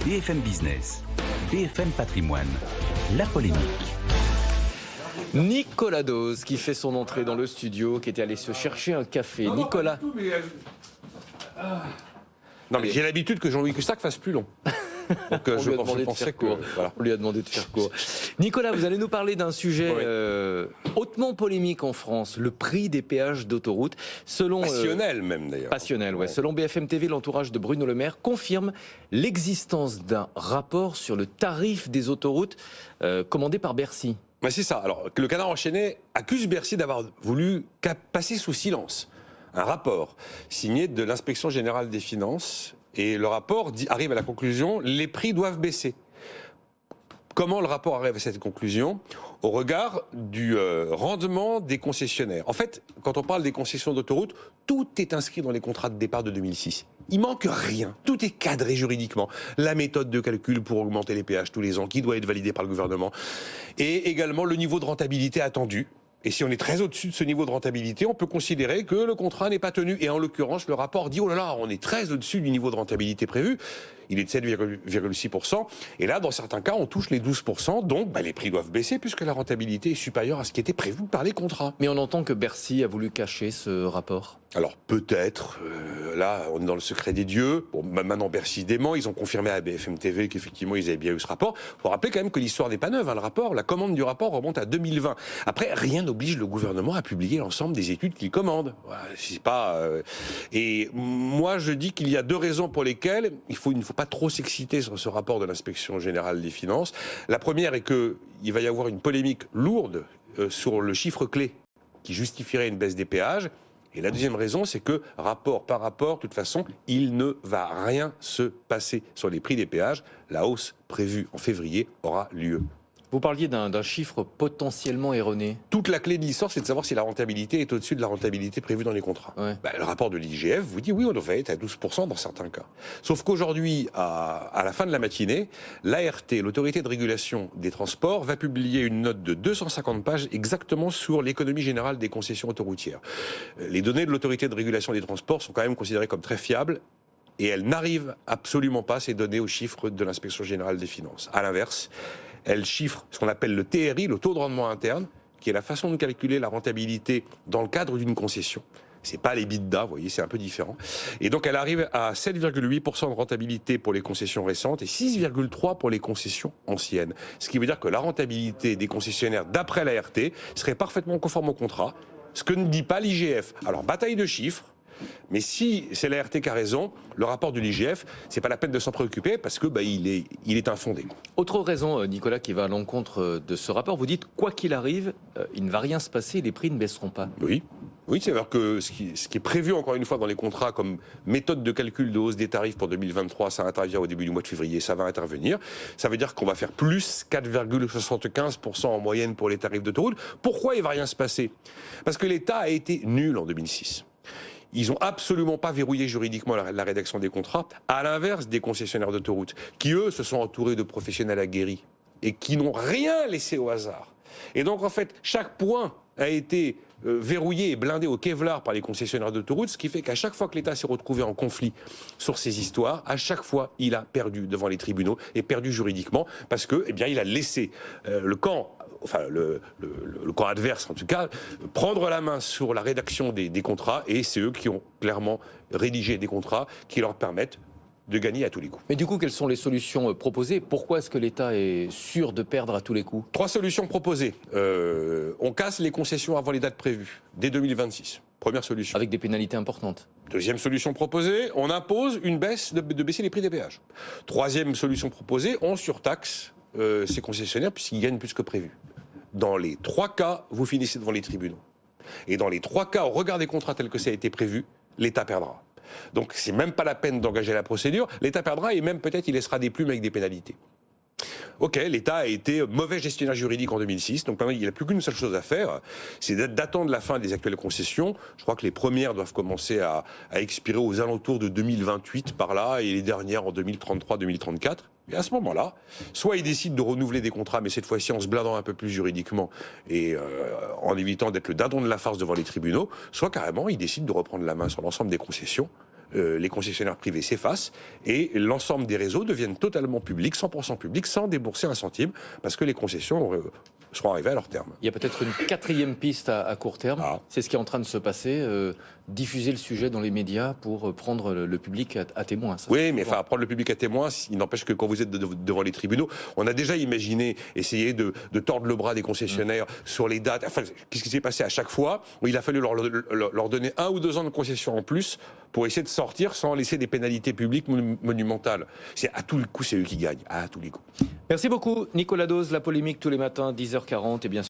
BFM Business, BFM Patrimoine, la polémique. Nicolas Dose qui fait son entrée dans le studio, qui était allé se chercher un café. Non, Nicolas. Non, mais j'ai l'habitude que Jean-Louis Cussac fasse plus long. Donc je pensais que voilà. On lui a demandé de faire court. Nicolas, vous allez nous parler d'un sujet hautement polémique en France, le prix des péages d'autoroute. Passionnel même d'ailleurs. Passionnel, ouais. Selon BFM TV, l'entourage de Bruno Le Maire confirme l'existence d'un rapport sur le tarif des autoroutes commandé par Bercy. Mais c'est ça. Alors, le Canard enchaîné accuse Bercy d'avoir voulu passer sous silence un rapport signé de l'Inspection Générale des Finances. Et le rapport arrive à la conclusion, les prix doivent baisser. Comment le rapport arrive à cette conclusion? Au regard du rendement des concessionnaires. En fait, quand on parle des concessions d'autoroute, tout est inscrit dans les contrats de départ de 2006. Il manque rien. Tout est cadré juridiquement. La méthode de calcul pour augmenter les péages tous les ans, qui doit être validée par le gouvernement. Et également le niveau de rentabilité attendu. Et si on est très au-dessus de ce niveau de rentabilité, on peut considérer que le contrat n'est pas tenu. Et en l'occurrence, le rapport dit, oh là là, on est très au-dessus du niveau de rentabilité prévu. Il est de 7,6%. Et là, dans certains cas, on touche les 12%. Donc, les prix doivent baisser puisque la rentabilité est supérieure à ce qui était prévu par les contrats. Mais on entend que Bercy a voulu cacher ce rapport. Alors, peut-être. Là, on est dans le secret des dieux. Bon, maintenant, Bercy dément. Ils ont confirmé à BFM TV qu'effectivement, ils avaient bien eu ce rapport. Il faut rappeler quand même que l'histoire n'est pas neuve. Le rapport, la commande du rapport remonte à 2020. Après, rien n'oblige le gouvernement à publier l'ensemble des études qu'il commande. Voilà, c'est pas. Et moi, je dis qu'il y a deux raisons pour lesquelles il ne faut pas trop s'exciter sur ce rapport de l'Inspection Générale des Finances. La première est qu'il va y avoir une polémique lourde sur le chiffre clé qui justifierait une baisse des péages. Et la deuxième raison, c'est que, rapport par rapport, de toute façon, il ne va rien se passer sur les prix des péages. La hausse prévue en février aura lieu. Vous parliez d'un chiffre potentiellement erroné. Toute la clé de l'histoire, c'est de savoir si la rentabilité est au-dessus de la rentabilité prévue dans les contrats. Ouais. Le rapport de l'IGF vous dit oui, on devrait être à 12% dans certains cas. Sauf qu'aujourd'hui, à la fin de la matinée, l'ART, l'autorité de régulation des transports, va publier une note de 250 pages exactement sur l'économie générale des concessions autoroutières. Les données de l'autorité de régulation des transports sont quand même considérées comme très fiables. Et elles n'arrivent absolument pas, ces données, aux chiffres de l'Inspection Générale des Finances. À l'inverse, elle chiffre ce qu'on appelle le TRI, le taux de rendement interne, qui est la façon de calculer la rentabilité dans le cadre d'une concession. C'est pas les l'EBITDA, vous voyez, c'est un peu différent. Et donc elle arrive à 7,8% de rentabilité pour les concessions récentes et 6,3% pour les concessions anciennes. Ce qui veut dire que la rentabilité des concessionnaires d'après l'ART serait parfaitement conforme au contrat, ce que ne dit pas l'IGF. Alors, bataille de chiffres. Mais si c'est l'ART qui a raison, le rapport de l'IGF, c'est pas la peine de s'en préoccuper parce que il est infondé. Autre raison, Nicolas, qui va à l'encontre de ce rapport, vous dites quoi qu'il arrive, il ne va rien se passer, les prix ne baisseront pas. Oui, c'est-à-dire que ce qui est prévu encore une fois dans les contrats comme méthode de calcul de hausse des tarifs pour 2023, ça intervient au début du mois de février, ça va intervenir. Ça veut dire qu'on va faire plus 4,75% en moyenne pour les tarifs d'autoroute. Pourquoi il ne va rien se passer? Parce que l'État a été nul en 2006. Ils n'ont absolument pas verrouillé juridiquement la rédaction des contrats, à l'inverse des concessionnaires d'autoroutes, qui eux se sont entourés de professionnels aguerris et qui n'ont rien laissé au hasard. Et donc en fait, chaque point a été verrouillé et blindé au Kevlar par les concessionnaires d'autoroutes, ce qui fait qu'à chaque fois que l'État s'est retrouvé en conflit sur ces histoires, à chaque fois il a perdu devant les tribunaux et perdu juridiquement parce que, il a laissé le camp adverse en tout cas, prendre la main sur la rédaction des contrats, et c'est eux qui ont clairement rédigé des contrats qui leur permettent de gagner à tous les coups. Mais du coup, quelles sont les solutions proposées? Pourquoi est-ce que l'État est sûr de perdre à tous les coups? 3 solutions proposées. On casse les concessions avant les dates prévues, dès 2026. Première solution. Avec des pénalités importantes. Deuxième solution proposée, on impose une baisse de baisser les prix des péages. Troisième solution proposée, on surtaxe ces concessionnaires puisqu'ils gagnent plus que prévu. Dans les 3 cas, vous finissez devant les tribunaux. Et dans les 3 cas, au regard des contrats tels que ça a été prévu, l'État perdra. Donc c'est même pas la peine d'engager la procédure, l'État perdra et même peut-être il laissera des plumes avec des pénalités. Ok, l'État a été mauvais gestionnaire juridique en 2006, donc maintenant il n'y a plus qu'une seule chose à faire, c'est d'attendre la fin des actuelles concessions. Je crois que les premières doivent commencer à expirer aux alentours de 2028 par là, et les dernières en 2033-2034. Et à ce moment-là, soit ils décident de renouveler des contrats, mais cette fois-ci en se blindant un peu plus juridiquement et en évitant d'être le dindon de la farce devant les tribunaux, soit carrément ils décident de reprendre la main sur l'ensemble des concessions les concessionnaires privés s'effacent et l'ensemble des réseaux deviennent totalement publics, 100% publics, sans débourser un centime, parce que les concessions seront arrivées à leur terme. Il y a peut-être une quatrième piste à court terme. C'est ce qui est en train de se passer. Diffuser le sujet dans les médias pour prendre le public à témoin. Oui, mais enfin, prendre le public à témoin, il n'empêche que quand vous êtes devant les tribunaux, on a déjà imaginé essayer de tordre le bras des concessionnaires sur les dates. Enfin, qu'est-ce qui s'est passé à chaque fois? Il a fallu leur donner 1 ou 2 ans de concession en plus pour essayer de sortir sans laisser des pénalités publiques monumentales. C'est à tous les coups, c'est eux qui gagnent, à tous les coups. Merci beaucoup, Nicolas Dose. La polémique tous les matins, 10h40, et bien sûr.